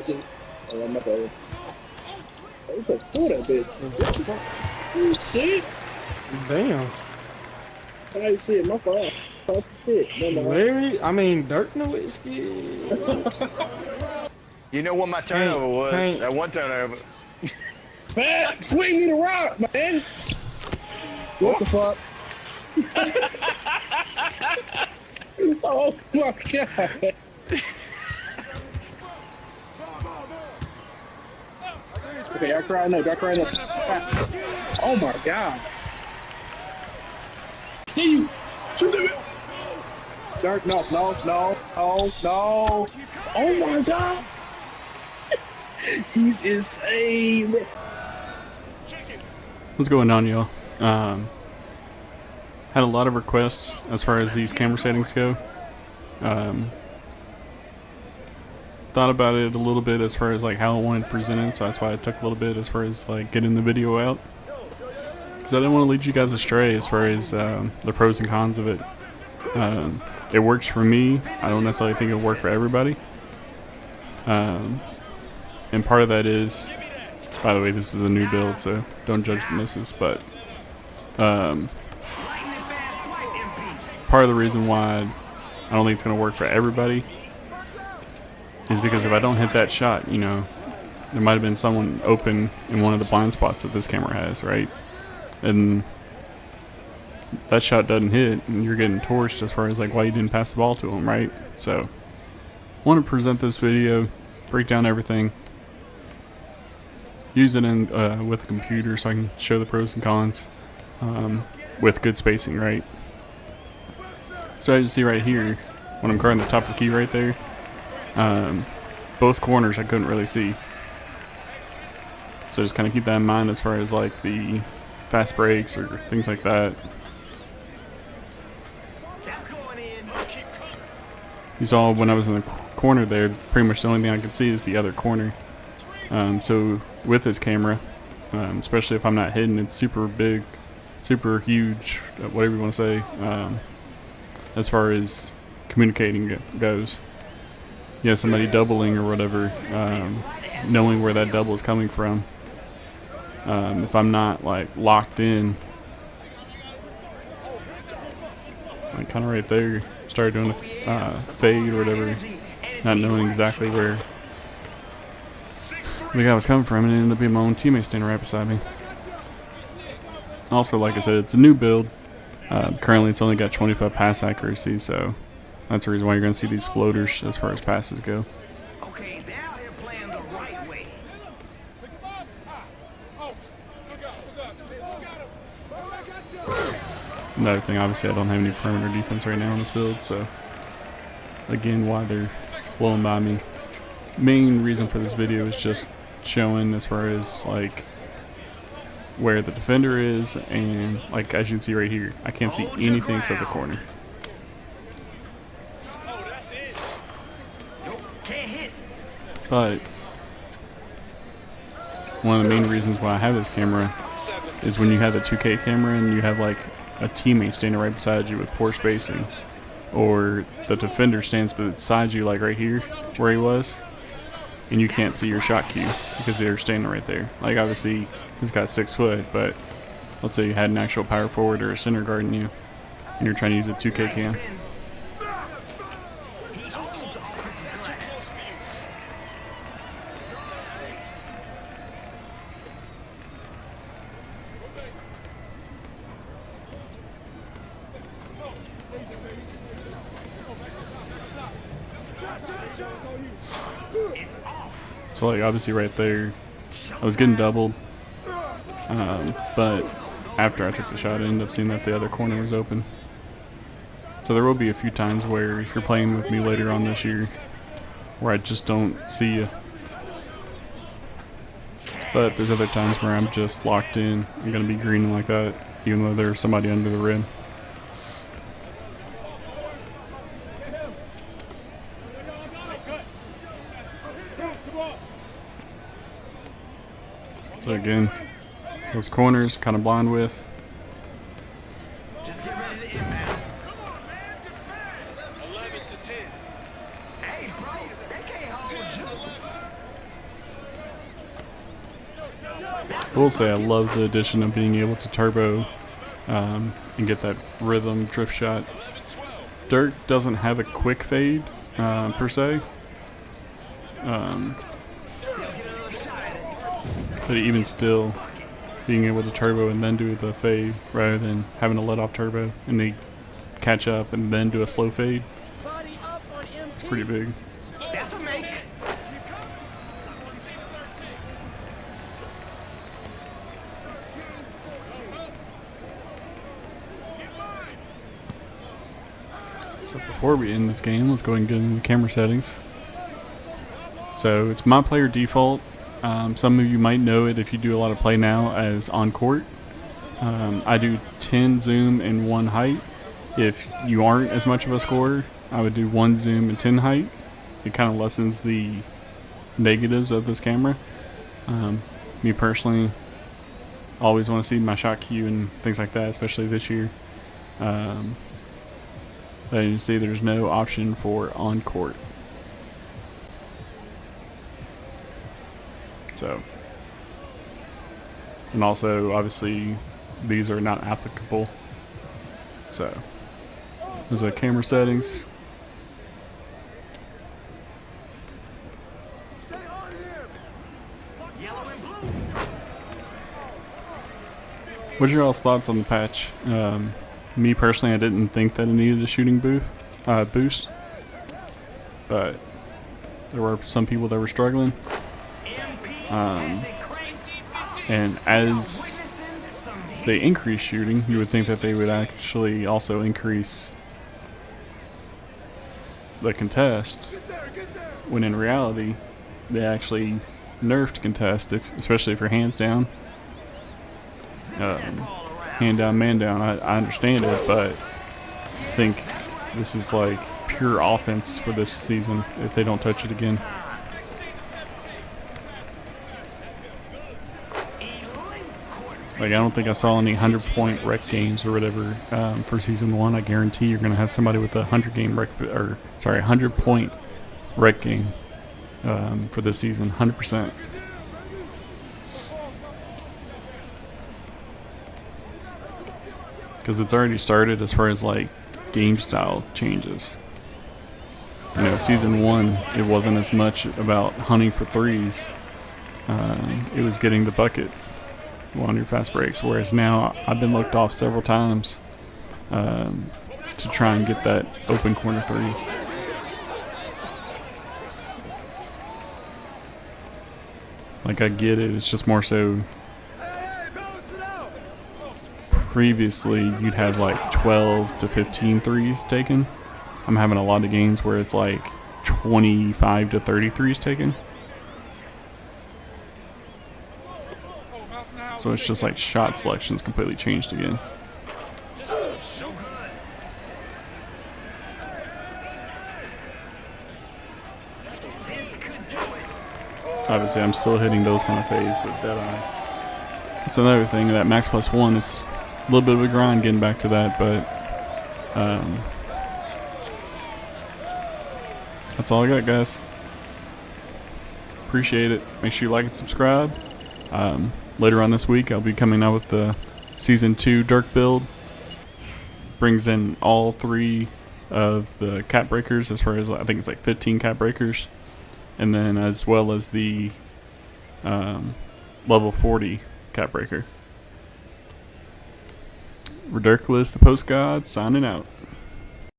See, oh, my bad. Oh, you could pull that bitch. Oh, shit. Damn. I didn't see it. My fault. Oh, shit. No, no. Larry, I mean, Dirk Nowitzki. You know what my turnover was? Can't. That one turnover. Man, swing me the rock, man. What the fuck? Oh my god. Okay, y'all crying no, y'all crying no. Oh my god. See you. Shoot him. Dark, no. Oh my god. He's insane. What's going on, y'all? Had a lot of requests as far as these camera settings go. Thought about it a little bit as far as like how I wanted to present it, so that's why I took a little bit as far as like getting the video out, because I didn't want to lead you guys astray as far as the pros and cons of it. It works for me. I don't necessarily think it'll work for everybody. And part of that is, by the way, this is a new build, so don't judge the misses, but part of the reason why I don't think it's going to work for everybody is because if I don't hit that shot, you know, there might have been someone open in one of the blind spots that this camera has, right? And that shot doesn't hit, and you're getting torched as far as like why you didn't pass the ball to him, right? So I want to present this video, break down everything, use it in with a computer so I can show the pros and cons with good spacing, right? So as you see right here, when I'm covering the top of the key right there, both corners I couldn't really see. So just kind of keep that in mind as far as like the fast breaks or things like that. You saw when I was in the corner there, pretty much the only thing I could see is the other corner. So with this camera, especially if I'm not hidden, it's super big, super huge, whatever you want to say, as far as communicating goes. You know, somebody doubling or whatever, knowing where that double is coming from. If I'm not like locked in, like kind of right there, started doing a fade or whatever, not knowing exactly where the guy was coming from, and it ended up being my own teammate standing right beside me. Also, like I said, it's a new build. Currently it's only got 25 pass accuracy, so that's the reason why you're going to see these floaters as far as passes go. Okay, now you're playing the right way. Another thing, obviously I don't have any perimeter defense right now in this build, so again, why they're blowing by me. Main reason for this video is just showing as far as like where the defender is, and like as you can see right here, I can't see anything except the corner. But one of the main reasons why I have this camera is when you have the 2K camera and you have like a teammate standing right beside you with poor spacing, or the defender stands beside you like right here where he was, and you can't see your shot cue because they're standing right there. Like obviously he's got 6 foot, but let's say you had an actual power forward or a center guarding you and you're trying to use a 2K cam. So like obviously right there, I was getting doubled, but after I took the shot I ended up seeing that the other corner was open. So there will be a few times where if you're playing with me later on this year where I just don't see you. But there's other times where I'm just locked in. I'm going to be greening like that even though there's somebody under the rim. So again, those corners kind of blind with. Just get ready to inbound. Come on, man, defend. 11 to 10. Hey, bro, they can't hold you. I will say I love the addition of being able to turbo and get that rhythm drift shot. Dirt doesn't have a quick fade per se, but even still, being able to turbo and then do the fade rather than having to let off turbo and they catch up and then do a slow fade, it's pretty big. That's a make. So before we end this game, let's go ahead and get into the camera settings. So it's my player default. Some of you might know it if you do a lot of play now as on court. I do 10 zoom and 1 height. If you aren't as much of a scorer, I would do 1 zoom and 10 height. It kind of lessens the negatives of this camera. Me personally, always want to see my shot cue and things like that, especially this year. But you see there's no option for on court. So, and also obviously these are not applicable. So, those are camera settings. Yellow and blue. What's your all's thoughts on the patch? Me personally, I didn't think that it needed a shooting boost, but there were some people that were struggling. And as they increase shooting, you would think that they would actually also increase the contest, when in reality, they actually nerfed contest, especially if your hands down. Hand down, man down, I understand it, but I think this is like pure offense for this season if they don't touch it again. Like, I don't think I saw any 100-point rec games or whatever for season 1. I guarantee you're going to have somebody with a 100-point rec game for this season, 100%. Because it's already started as far as like game style changes. You know, season 1, it wasn't as much about hunting for threes. It was getting the bucket on your fast breaks, whereas now I've been looked off several times to try and get that open corner 3. Like, I get it, it's just more so previously you'd have like 12 to 15 threes taken. I'm having a lot of games where it's like 25 to 30 threes taken. So it's just like shot selection's completely changed again. Obviously, I'm still hitting those kind of fades with dead eye. It's another thing, that max plus 1, it's a little bit of a grind getting back to that, but that's all I got, guys. Appreciate it. Make sure you like and subscribe. Later on this week, I'll be coming out with the Season 2 Dirk build. Brings in all 3 of the cap breakers, as far as, I think it's like 15 cap breakers. And then as well as the level 40 cap breaker. Ridiculous, the Post God, signing out.